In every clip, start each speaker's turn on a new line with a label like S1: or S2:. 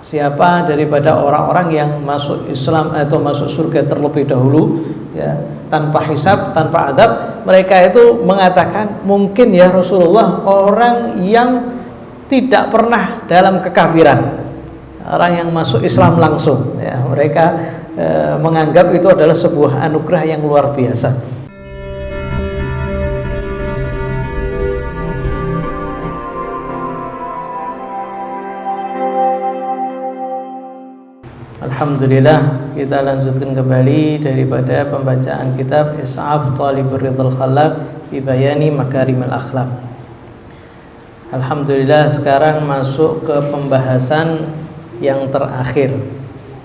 S1: siapa daripada orang-orang yang masuk Islam atau masuk surga terlebih dahulu, ya, tanpa hisab, tanpa adab. Mereka itu mengatakan, mungkin ya Rasulullah, orang yang tidak pernah dalam kekafiran, orang yang masuk Islam langsung, ya. Mereka menganggap itu adalah sebuah anugerah yang luar biasa. Alhamdulillah, kita lanjutkan kembali daripada pembacaan kitab Is'af Talibur Ridhal Khalaq fi Bayani Makarimil Akhlaq. Alhamdulillah, sekarang masuk ke pembahasan yang terakhir.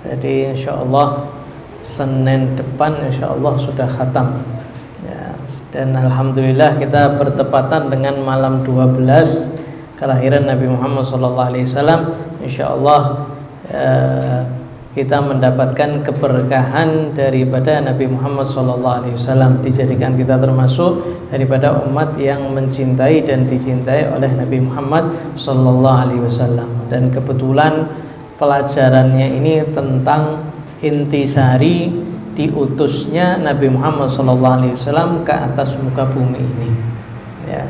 S1: Jadi insyaallah Senin depan insyaallah sudah khatam, ya. Dan alhamdulillah kita bertepatan dengan malam 12 kelahiran Nabi Muhammad SAW. Insyaallah kita mendapatkan keberkahan daripada Nabi Muhammad SAW, dijadikan kita termasuk daripada umat yang mencintai dan dicintai oleh Nabi Muhammad SAW. Dan kebetulan pelajarannya ini tentang intisari diutusnya Nabi Muhammad SAW ke atas muka bumi ini, ya.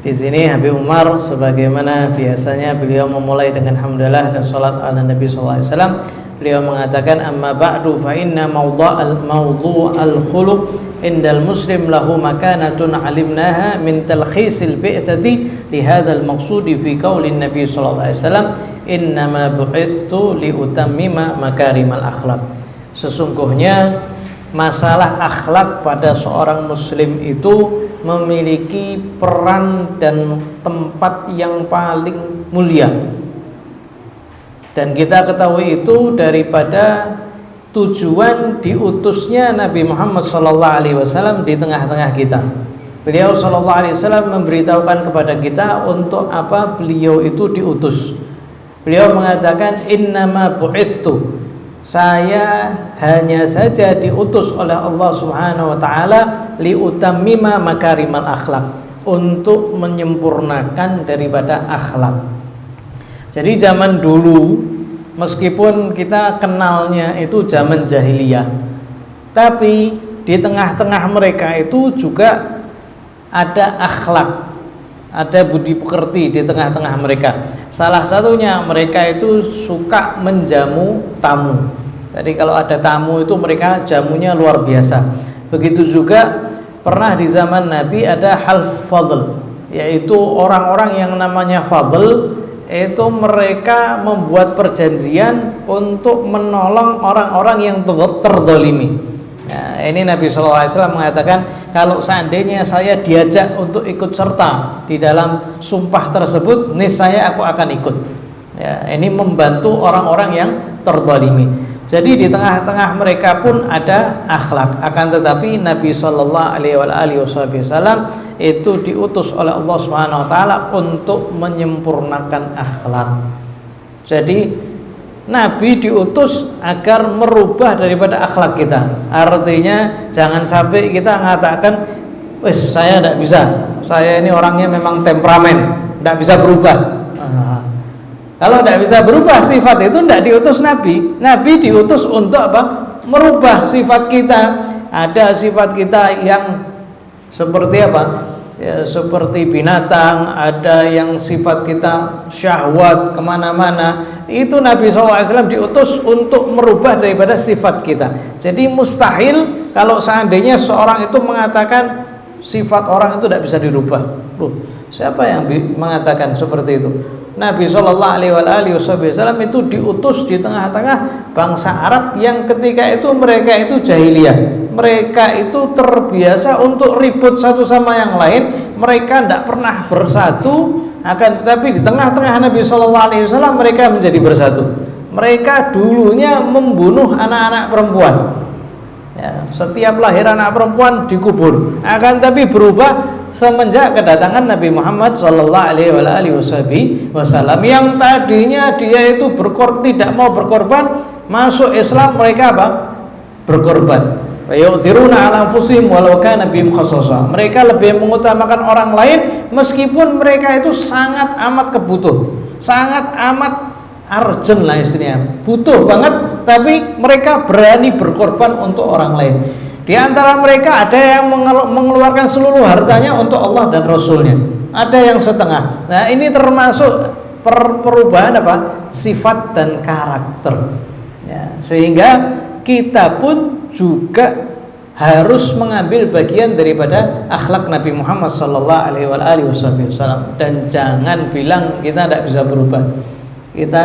S1: Di sini Habib Umar sebagaimana biasanya beliau memulai dengan hamdalah dan salat ala Nabi sallallahu alaihi wasallam. Beliau mengatakan, amma ba'du fa inna mawdu'al khuluq indal muslim lahu makanatun alimnaha min talkhisil bi'tati li hadzal maqsudi fi qaulin Nabi sallallahu alaihi wasallam, innama bu'ithtu li utammima makarimal akhlaq. Sesungguhnya masalah akhlak pada seorang muslim itu memiliki peran dan tempat yang paling mulia. Dan kita ketahui itu daripada tujuan diutusnya Nabi Muhammad SAW di tengah-tengah kita. Beliau SAW memberitahukan kepada kita untuk apa beliau itu diutus. Beliau mengatakan, innama bu'ithtu, saya hanya saja diutus oleh Allah Subhanahu wa taala liutammima makarimal akhlak, untuk menyempurnakan daripada akhlak. Jadi zaman dulu meskipun kita kenalnya itu zaman jahiliyah, tapi di tengah-tengah mereka itu juga ada akhlak, ada budi pekerti di tengah-tengah mereka. Salah satunya mereka itu suka menjamu tamu. Jadi kalau ada tamu itu mereka jamunya luar biasa. Begitu juga pernah di zaman Nabi ada half fadl, yaitu orang-orang yang namanya fadl, itu mereka membuat perjanjian untuk menolong orang-orang yang terdolimi. Nah, ini Nabi SAW mengatakan, kalau seandainya saya diajak untuk ikut serta di dalam sumpah tersebut, niscaya aku akan ikut. Ya, ini membantu orang-orang yang terdolimi. Jadi di tengah-tengah mereka pun ada akhlak. Akan tetapi Nabi SAW itu diutus oleh Allah Subhanahu Wa Taala untuk menyempurnakan akhlak. Jadi Nabi diutus agar merubah daripada akhlak kita. Artinya jangan sampai kita mengatakan, wes saya tidak bisa, saya ini orangnya memang temperamen, tidak bisa berubah. Kalau tidak bisa berubah sifat itu tidak diutus Nabi. Nabi diutus untuk apa? Merubah sifat kita. Ada sifat kita yang seperti apa? Ya, seperti binatang. Ada yang sifat kita syahwat kemana-mana. Itu Nabi SAW diutus untuk merubah daripada sifat kita. Jadi mustahil kalau seandainya seorang itu mengatakan sifat orang itu tidak bisa dirubah. Loh, siapa yang mengatakan seperti itu? Nabi SAW itu diutus di tengah-tengah bangsa Arab yang ketika itu mereka itu jahiliyah. Mereka itu terbiasa untuk ribut satu sama yang lain. Mereka tidak pernah bersatu. Akan tetapi di tengah-tengah Nabi SAW mereka menjadi bersatu. Mereka dulunya membunuh anak-anak perempuan. Ya, setiap lahir anak perempuan dikubur. Akan tapi berubah semenjak kedatangan Nabi Muhammad SAW, yang tadinya dia itu tidak mau berkorban, masuk Islam mereka apa? Berkorban. Yu'thiruna 'ala anfusihim walau kana bihim khassasah. Mereka lebih mengutamakan orang lain meskipun mereka itu sangat amat kebutuh, sangat amat urgent lah istrinya, butuh banget, tapi mereka berani berkorban untuk orang lain. Di antara mereka ada yang mengeluarkan seluruh hartanya untuk Allah dan Rasulnya, ada yang setengah. Nah ini termasuk perubahan apa? Sifat dan karakter ya, sehingga kita pun juga harus mengambil bagian daripada akhlak Nabi Muhammad sallallahu alaihi wasallam. Dan jangan bilang kita tidak bisa berubah. Kita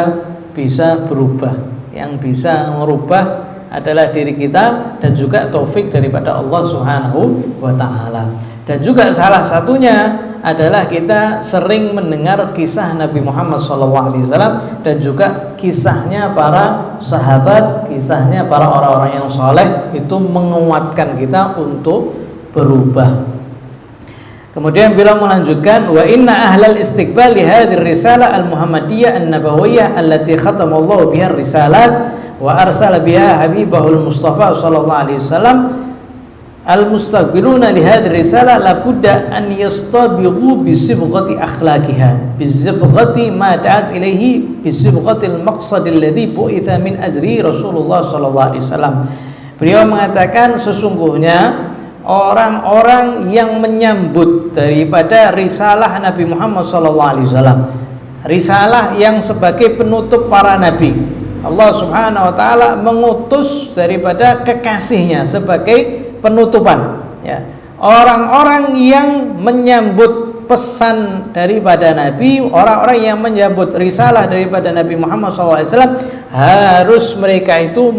S1: bisa berubah. Yang bisa merubah adalah diri kita dan juga taufik daripada Allah Subhanahu wa taala. Dan juga salah satunya adalah kita sering mendengar kisah Nabi Muhammad SAW dan juga kisahnya para sahabat, kisahnya para orang-orang yang soleh, itu menguatkan kita untuk berubah. Kemudian beliau melanjutkan, wa inna ahlal istiqbal li hadhihi risalah al-muhammadiyah an-nabawiyyah allati khatamallahu biha risalat wa arsala biha habibahul mustafa sallallahu alaihi wasallam al-mustaqbiluna li hadhihi risalah la budda an yastabighu bi sibghati akhlaqiha bi sibghati ma da'at ilaihi bi sibghatil maqsad alladhi bu'itha min ajri Rasulullah sallallahu alaihi wasallam. Beliau mengatakan sesungguhnya orang-orang yang menyambut daripada risalah Nabi Muhammad SAW, risalah yang sebagai penutup para nabi, Allah Subhanahu wa taala mengutus daripada kekasihnya sebagai penutupan ya. Orang-orang yang menyambut pesan daripada Nabi, orang-orang yang menyambut risalah daripada Nabi Muhammad SAW, harus mereka itu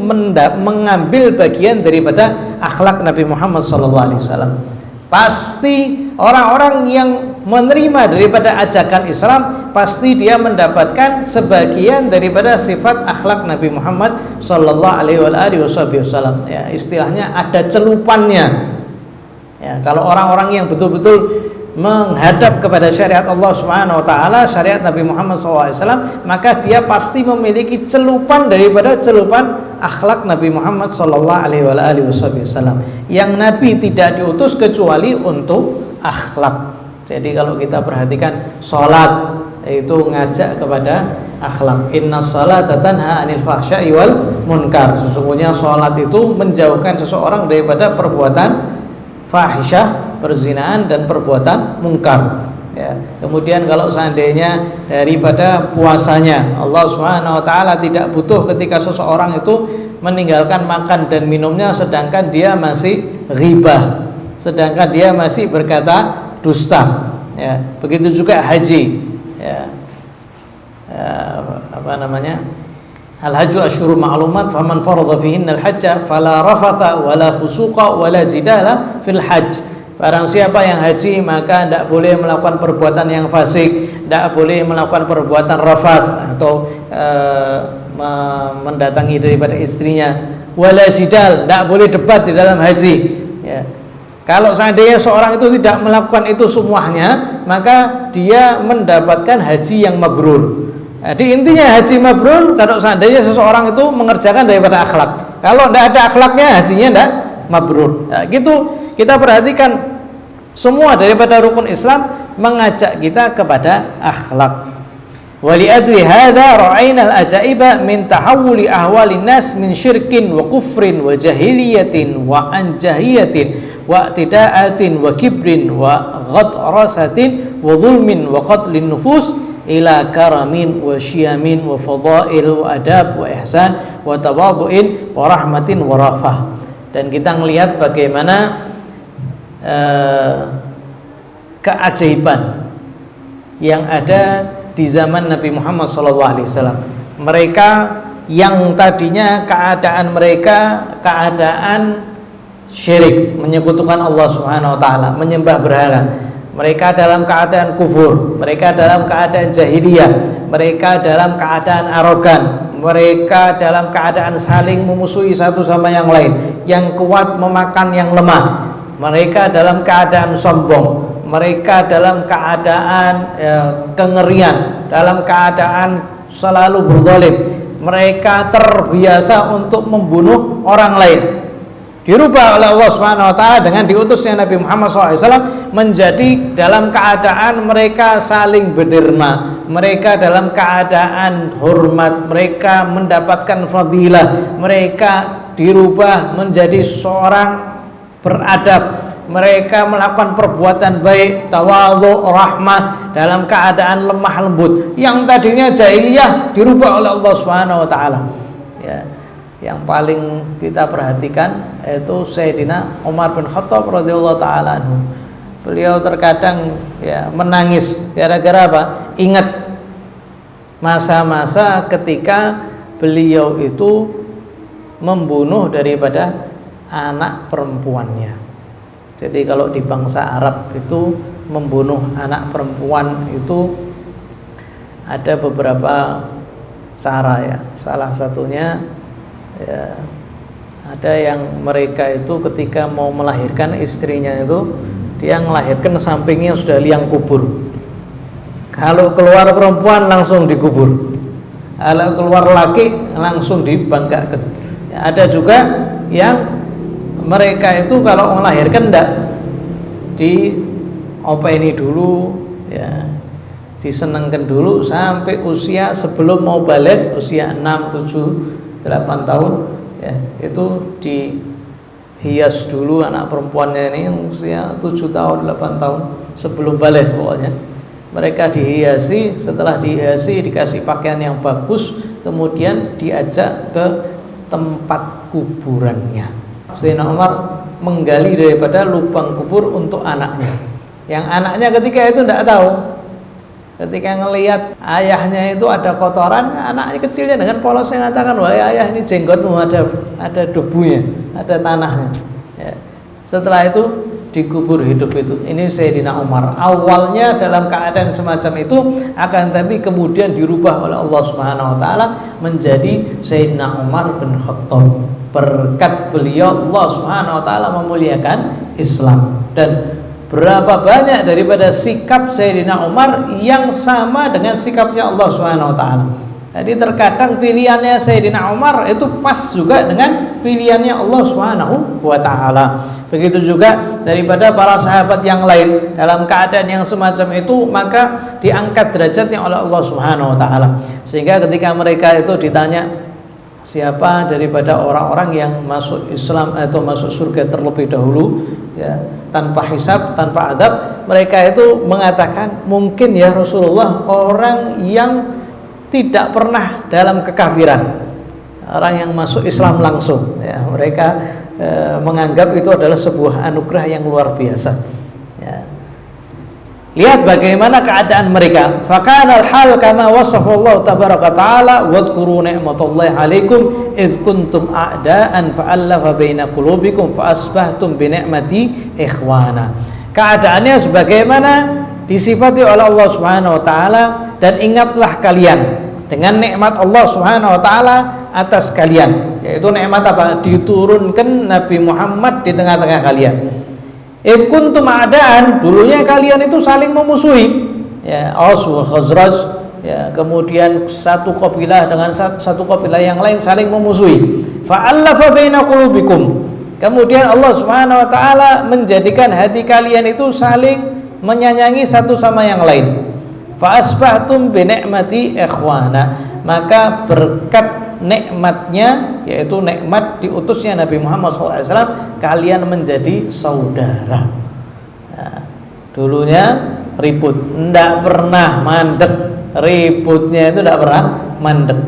S1: mengambil bagian daripada akhlak Nabi Muhammad SAW. Pasti orang-orang yang menerima daripada ajakan Islam, pasti dia mendapatkan sebagian daripada sifat akhlak Nabi Muhammad SAW. Ya, istilahnya ada celupannya. Ya, kalau orang-orang yang betul-betul menghadap kepada syariat Allah Subhanahu wa taala, syariat Nabi Muhammad SAW, maka dia pasti memiliki celupan daripada celupan akhlak Nabi Muhammad SAW. Yang Nabi tidak diutus kecuali untuk akhlak. Jadi kalau kita perhatikan salat itu ngajak kepada akhlak. Inna salata tanha 'anil fahsya'i wal munkar. Sesungguhnya salat itu menjauhkan seseorang daripada perbuatan fahisyah, perzinaan dan perbuatan mungkar ya. Kemudian kalau seandainya daripada puasanya, Allah Subhanahu wa taala tidak butuh ketika seseorang itu meninggalkan makan dan minumnya sedangkan dia masih ghibah, sedangkan dia masih berkata dusta ya. Begitu juga haji ya. Al-hajju asyhurun ma'lumat faman farada fihinna al-hajja fala rafatha wala fusuqa wala jidala fil hajj. Barang siapa yang haji maka tidak boleh melakukan perbuatan yang fasik, tidak boleh melakukan perbuatan rafat atau mendatangi daripada istrinya, wala jidal, tidak boleh debat di dalam haji ya. Kalau seandainya seorang itu tidak melakukan itu semuanya, maka dia mendapatkan haji yang mabrur. Jadi intinya haji mabrur kalau seandainya seseorang itu mengerjakan daripada akhlak. Kalau tidak ada akhlaknya, hajinya tidak mabrur. Nah, gitu kita perhatikan semua daripada rukun Islam mengajak kita kepada akhlak. Wali ajli hadza ra'ayna al-ajaiba min tahawuli ahwalin nas min syirkin wa kufrin wa jahiliyatin wa anjahiyatin wa i'tida'atin wa kibrin wa ghadrasatin wa zulmin wa qatlin nufus ila karamin wa syiamin wa fadail wa adab wa ihsan wa tawadhu'in wa rahmatin wa rafah. Dan kita melihat bagaimana keajaiban yang ada di zaman Nabi Muhammad SAW. Mereka yang tadinya keadaan mereka keadaan syirik, menyekutukan Allah Subhanahu wa taala, menyembah berhala. Mereka dalam keadaan kufur, mereka dalam keadaan jahiliyah, mereka dalam keadaan arogan, mereka dalam keadaan saling memusuhi satu sama yang lain, yang kuat memakan yang lemah, mereka dalam keadaan sombong, mereka dalam keadaan kengerian, dalam keadaan selalu berzalim, mereka terbiasa untuk membunuh orang lain. dirubah oleh Allah Subhanahu wa taala dengan diutusnya Nabi Muhammad SAW, menjadi dalam keadaan mereka saling berderma, mereka dalam keadaan hormat, mereka mendapatkan fadilah, mereka dirubah menjadi seorang beradab, mereka melakukan perbuatan baik, tawadhu, rahmah, dalam keadaan lemah lembut. Yang tadinya jahiliyah dirubah oleh Allah Subhanahu wa taala. Ya. Yang paling kita perhatikan yaitu Sayyidina Umar bin Khattab radhiyallahu taala anhu. Beliau terkadang ya menangis gara-gara apa? Ingat masa-masa ketika beliau itu membunuh daripada anak perempuannya. Jadi kalau di bangsa Arab itu membunuh anak perempuan itu ada beberapa cara ya. Salah satunya ya, ada yang mereka itu ketika mau melahirkan istrinya itu dia melahirkan sampingnya sudah liang kubur. Kalau keluar perempuan langsung dikubur, kalau keluar laki langsung dibanggakan. Ya, ada juga yang mereka itu kalau melahirkan enggak diopeni dulu ya, disenengkan dulu sampai usia sebelum mau balik, usia 6, 7, 8 tahun ya, itu dihias dulu anak perempuannya ini yang usia 7 tahun, 8 tahun sebelum balik pokoknya. Mereka dihiasi, setelah dihiasi dikasih pakaian yang bagus, kemudian diajak ke tempat kuburannya. Sayyidina Umar menggali daripada lubang kubur untuk anaknya. Yang anaknya ketika itu tidak tahu. Ketika ngelihat ayahnya itu ada kotoran, anaknya kecilnya dengan polosnya mengatakan, wahai ayah, ini jenggotmu ada debunya, ada tanahnya. Ya. Setelah itu dikubur hidup itu. Ini Sayyidina Umar. Awalnya dalam keadaan semacam itu, akan tapi kemudian dirubah oleh Allah Subhanahu wa taala menjadi Sayyidina Umar bin Khattab. Berkat beliau Allah Subhanahu wa taala memuliakan Islam, dan berapa banyak daripada sikap Sayyidina Umar yang sama dengan sikapnya Allah Subhanahu wa taala. Jadi terkadang pilihannya Sayyidina Umar itu pas juga dengan pilihannya Allah Subhanahu wa taala. Begitu juga daripada para sahabat yang lain dalam keadaan yang semacam itu, maka diangkat derajatnya oleh Allah Subhanahu wa taala. Sehingga ketika mereka itu ditanya siapa daripada orang-orang yang masuk Islam atau masuk surga terlebih dahulu ya, tanpa hisab, tanpa adab, mereka itu mengatakan mungkin ya Rasulullah orang yang tidak pernah dalam kekafiran, orang yang masuk Islam langsung ya, mereka menganggap itu adalah sebuah anugerah yang luar biasa ya. Lihat bagaimana keadaan mereka. Fakana al-hal kama wasafa Allah tabaraka taala, wadhkuru ni'matallahi 'alaikum iz kuntum a'daan fa'alafa baina qulubikum fa asbahtum bi ni'mati ikhwana. Keadaannya sebagaimana disifati oleh Allah Subhanahu wa taala, dan ingatlah kalian dengan nikmat Allah Subhanahu wa taala atas kalian, yaitu nikmat apa? Diturunkan Nabi Muhammad di tengah-tengah kalian. Idh kuntum a'daan, dulunya kalian itu saling memusuhi ya, Aus wa Khazraj ya, kemudian satu kabilah dengan satu kabilah yang lain saling memusuhi. Fa'alafa baina qulubikum, kemudian Allah Subhanahu wa taala menjadikan hati kalian itu saling menyayangi satu sama yang lain. Fa asbahtum bi ni'mati ikhwana, maka berkat nikmatnya, yaitu nikmat diutusnya Nabi Muhammad SAW, kalian menjadi saudara. Nah, dulunya ribut, tidak pernah mandek, ributnya itu tidak pernah mandek.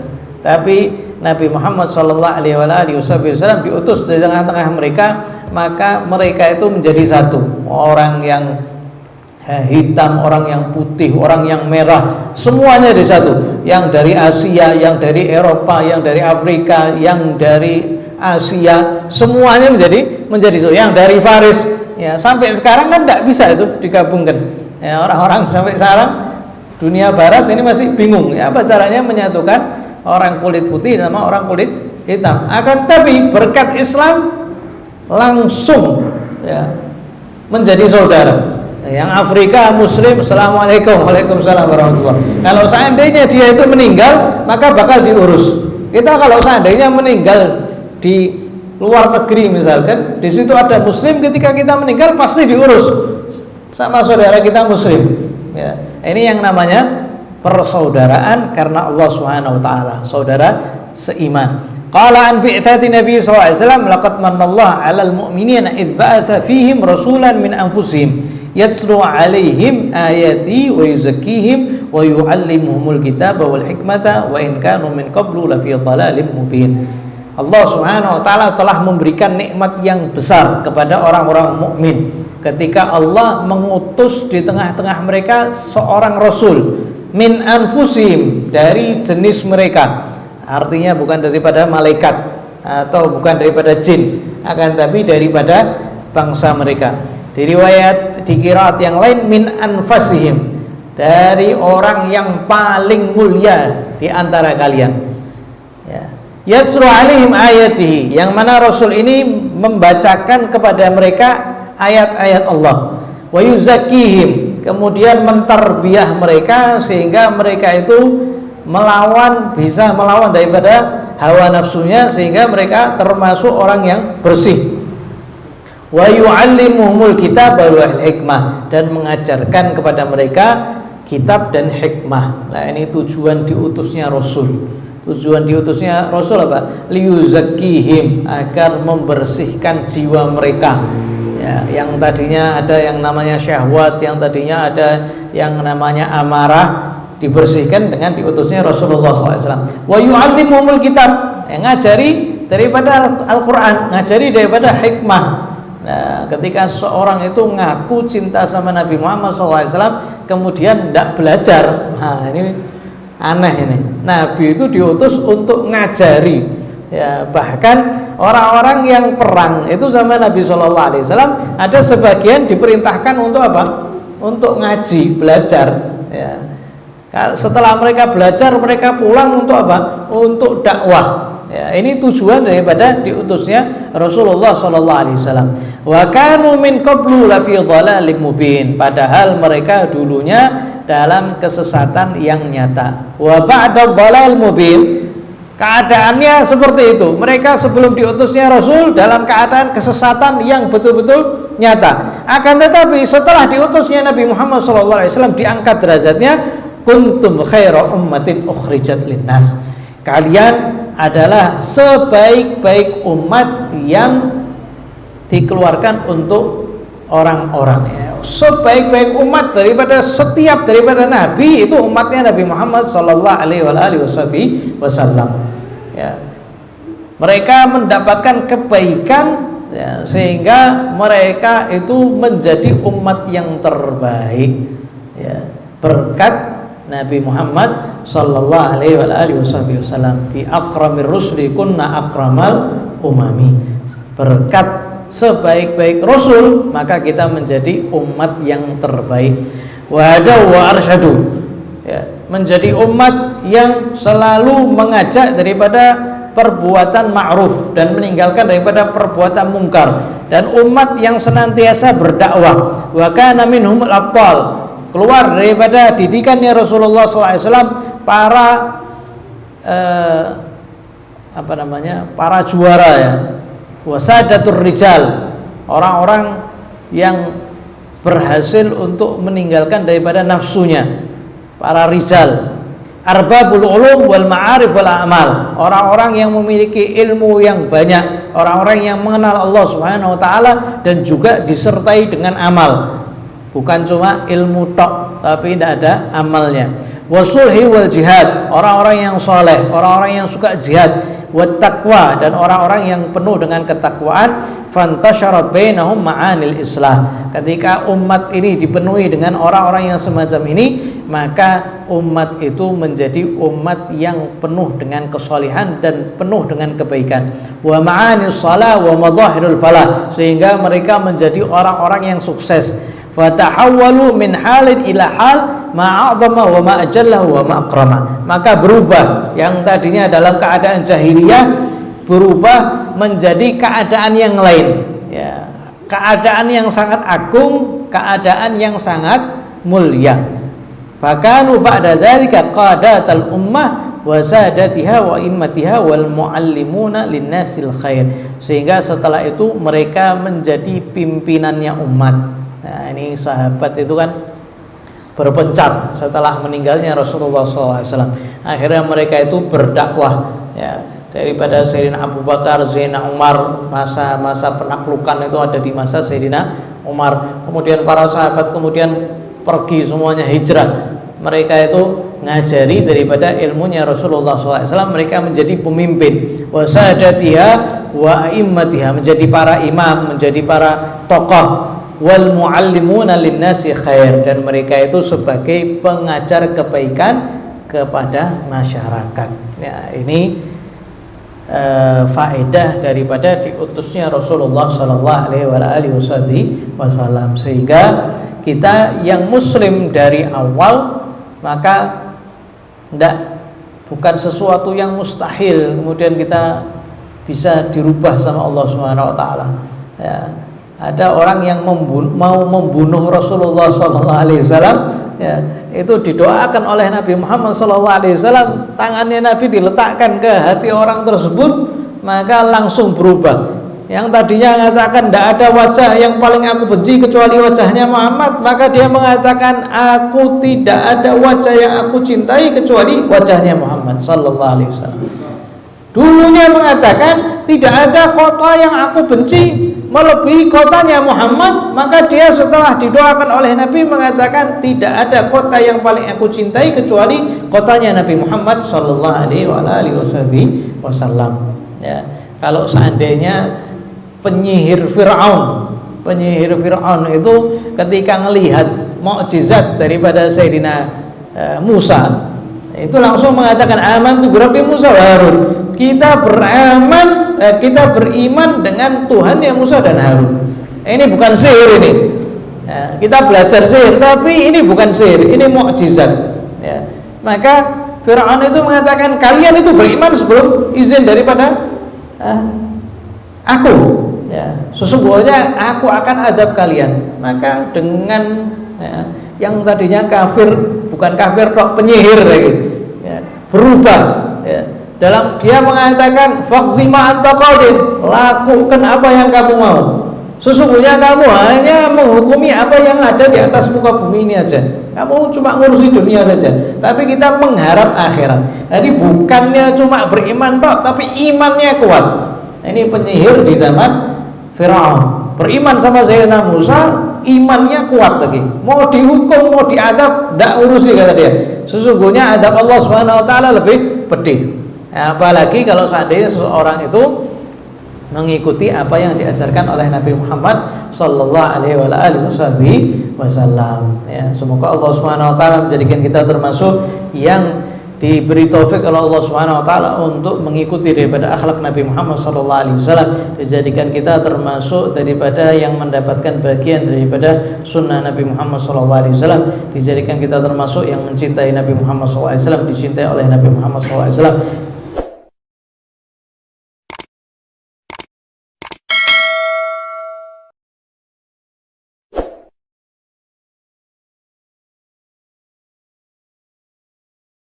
S1: Tapi Nabi Muhammad SAW diutus di tengah-tengah mereka, maka mereka itu menjadi satu. Orang yang hitam, orang yang putih, orang yang merah, semuanya di satu. Yang dari Asia, yang dari Eropa, yang dari Afrika, yang dari Asia, semuanya menjadi satu. Yang dari Faris, ya sampai sekarang kan tidak bisa itu digabungkan. Ya, orang-orang sampai sekarang dunia Barat ini masih bingung. Ya, apa caranya menyatukan orang kulit putih sama orang kulit hitam? Akan tapi berkat Islam langsung ya menjadi saudara. Yang Afrika Muslim, assalamualaikum, waalaikumsalam warahmatullahi. Kalau seandainya dia itu meninggal, maka bakal diurus. Kita kalau seandainya meninggal di luar negeri misalkan, di situ ada muslim, ketika kita meninggal pasti diurus sama saudara kita muslim. Ya, ini yang namanya persaudaraan karena Allah Subhanahu wa taala, saudara seiman. Qala an bi'tsati Nabi sallallahu alaihi wasallam laqad manallahu 'alal mu'minina idz ba'atha fihim rasulan min anfusihim yatlu 'alaihim ayati wa yuzakkihim wa yu'allimuhumul kitaba wal hikmata wa in kanu min qablu lafi dhalalin mubin. Allah Subhanahu wa taala telah memberikan nikmat yang besar kepada orang-orang mukmin ketika Allah mengutus di tengah-tengah mereka seorang rasul min anfusihim, dari jenis mereka, artinya bukan daripada malaikat atau bukan daripada jin, akan tapi daripada bangsa mereka. Di riwayat, di qiraat yang lain min anfasihim, dari orang yang paling mulia di antara kalian. Ya. Yatsru alaihim ayatihi, yang mana Rasul ini membacakan kepada mereka ayat-ayat Allah. Wa yuzakkihim, kemudian mentarbiyah mereka sehingga mereka itu bisa melawan daripada hawa nafsunya, sehingga mereka termasuk orang yang bersih. Wa yu'allimuhumul kitab wal hikmah, dan mengajarkan kepada mereka kitab dan hikmah. Nah, ini tujuan diutusnya Rasul. Tujuan diutusnya Rasul apa? Liyuzakkihim, agar membersihkan jiwa mereka. Ya, yang tadinya ada yang namanya syahwat, yang tadinya ada yang namanya amarah, dibersihkan dengan diutusnya Rasulullah SAW. Wa yu'allimuhumul kitab, yang ngajari daripada Al-Quran, ngajari daripada hikmah. Nah, ketika seorang itu ngaku cinta sama Nabi Muhammad SAW kemudian tidak belajar, nah ini aneh ini. Nabi itu diutus untuk ngajari. Ya, bahkan orang-orang yang perang itu sama Nabi SAW ada sebagian diperintahkan untuk apa? Untuk ngaji, belajar. Ya. Setelah mereka belajar, mereka pulang untuk apa? Untuk dakwah. Ya, ini tujuan daripada diutusnya Rasulullah SAW. Wa kanu min qablu lafi dhalalim mubin, padahal mereka dulunya dalam kesesatan yang nyata. Wa ba'da dhalal mubin, keadaannya seperti itu. Mereka sebelum diutusnya Rasul dalam keadaan kesesatan yang betul-betul nyata. Akan tetapi setelah diutusnya Nabi Muhammad SAW diangkat derajatnya, kuntum khaira ummatin ukhrijat linnas, kalian adalah sebaik-baik umat yang dikeluarkan untuk orang-orang. Ya, sebaik-baik umat daripada Nabi itu umatnya Nabi Muhammad sallallahu alaihi wasallam. Ya. Mereka mendapatkan kebaikan, ya, sehingga mereka itu menjadi umat yang terbaik, ya, berkat Nabi Muhammad sallallahu alaihi wasallam. Bi akramir rusuli kunna akramal umami, berkat sebaik-baik Rasul maka kita menjadi umat yang terbaik. Wahada wa arsyadu, ya, menjadi umat yang selalu mengajak daripada perbuatan ma'ruf dan meninggalkan daripada perbuatan mungkar, dan umat yang senantiasa berdakwah. Wa kana minhumul abtal, keluar daripada didikannya Rasulullah SAW para para juara, ya, wasadatur rijal, orang-orang yang berhasil untuk meninggalkan daripada nafsunya, para rijal, arbabul ulum wal ma'arif wal a'mal, orang-orang yang memiliki ilmu yang banyak, orang-orang yang mengenal Allah Subhanahu wa taala dan juga disertai dengan amal, bukan cuma ilmu tok tapi tidak ada amalnya. Wasulhi wal jihad, orang-orang yang soleh, orang-orang yang suka jihad. Wat taqwa, dan orang-orang yang penuh dengan ketakwaan. Fantasyarat bainahum ma'anil islah, ketika umat ini dipenuhi dengan orang-orang yang semacam ini, maka umat itu menjadi umat yang penuh dengan kesolihan dan penuh dengan kebaikan. Wa ma'anis salah wa madhahirul falah, sehingga mereka menjadi orang-orang yang sukses. Fatahawwalu min halin ila hal ma'adzama wa ma'ajalla wa ma'akrama, maka berubah yang tadinya dalam keadaan jahiliyah berubah menjadi keadaan yang lain, ya, keadaan yang sangat agung, keadaan yang sangat mulia. Fakanu ba'da dzalika qadatal ummah wa sadatiha wa immatiha wal muallimuna linnasil khair. Sehingga setelah itu mereka menjadi pimpinannya umat. Nah, ini sahabat itu kan berpencar setelah meninggalnya Rasulullah SAW. Akhirnya mereka itu berdakwah, ya, daripada Sayyidina Abu Bakar, Sayyidina Umar, masa-masa penaklukan itu ada di masa Sayyidina Umar. Kemudian para sahabat kemudian pergi semuanya hijrah. Mereka itu ngajari daripada ilmunya Rasulullah SAW. Mereka menjadi pemimpin, wasadatiha wa immatiha, menjadi para imam, menjadi para tokoh, wal muallimuna linnasi khair, dan mereka itu sebagai pengajar kebaikan kepada masyarakat. Ya, ini faedah daripada diutusnya Rasulullah sallallahu alaihi wasallam. Sehingga kita yang muslim dari awal, maka bukan sesuatu yang mustahil kemudian kita bisa dirubah sama Allah Subhanahu wa taala. Ya, ada orang yang mau membunuh Rasulullah SAW, ya, itu didoakan oleh Nabi Muhammad SAW, tangannya Nabi diletakkan ke hati orang tersebut, maka langsung berubah. Yang tadinya mengatakan tidak ada wajah yang paling aku benci kecuali wajahnya Muhammad, maka dia mengatakan aku tidak ada wajah yang aku cintai kecuali wajahnya Muhammad SAW. Dulunya mengatakan tidak ada kota yang aku benci melebihi kotanya Muhammad, maka dia setelah didoakan oleh Nabi mengatakan tidak ada kota yang paling aku cintai kecuali kotanya Nabi Muhammad sallallahu alaihi wasallam. Ya, kalau seandainya penyihir Fir'aun itu ketika melihat mukjizat daripada Sayyidina Musa, itu langsung mengatakan amantu birabbi Musa wa Harun. Kita beriman dengan Tuhan yang Musa dan Harun. Ini bukan sihir ini. Ya, kita belajar sihir, tapi ini bukan sihir, ini mukjizat. Ya. Maka Fir'aun itu mengatakan kalian itu beriman sebelum izin daripada aku. Ya, sesungguhnya aku akan adab kalian. Maka dengan yang tadinya kafir, bukan kafir tok, penyihir lagi, ya, berubah. Ya. Dalam dia mengatakan faqdi ma anta qadir, lakukan apa yang kamu mau. Sesungguhnya kamu hanya menghukumi apa yang ada di atas muka bumi ini aja. Kamu cuma ngurusi dunia saja. Tapi kita mengharap akhirat. Jadi bukannya cuma beriman tok, tapi imannya kuat. Ini penyihir di zaman Fir'aun. Beriman sama Sayyidina Musa, imannya kuat lagi. Mau dihukum, mau diadab, tidak urusi kata dia. Sesungguhnya adab Allah Subhanahu wa taala lebih pedih. Apalagi kalau seandainya seseorang itu mengikuti apa yang diajarkan oleh Nabi Muhammad sallallahu alaihi wasallam. Ya, semoga Allah Subhanahu wa taala menjadikan kita termasuk yang diberi taufik oleh Allah Subhanahu wa taala untuk mengikuti daripada akhlak Nabi Muhammad sallallahu alaihi wasallam, dijadikan kita termasuk daripada yang mendapatkan bagian daripada sunnah Nabi Muhammad sallallahu alaihi wasallam, dijadikan kita termasuk yang mencintai Nabi Muhammad sallallahu alaihi wasallam, dicintai oleh Nabi Muhammad sallallahu alaihi wasallam,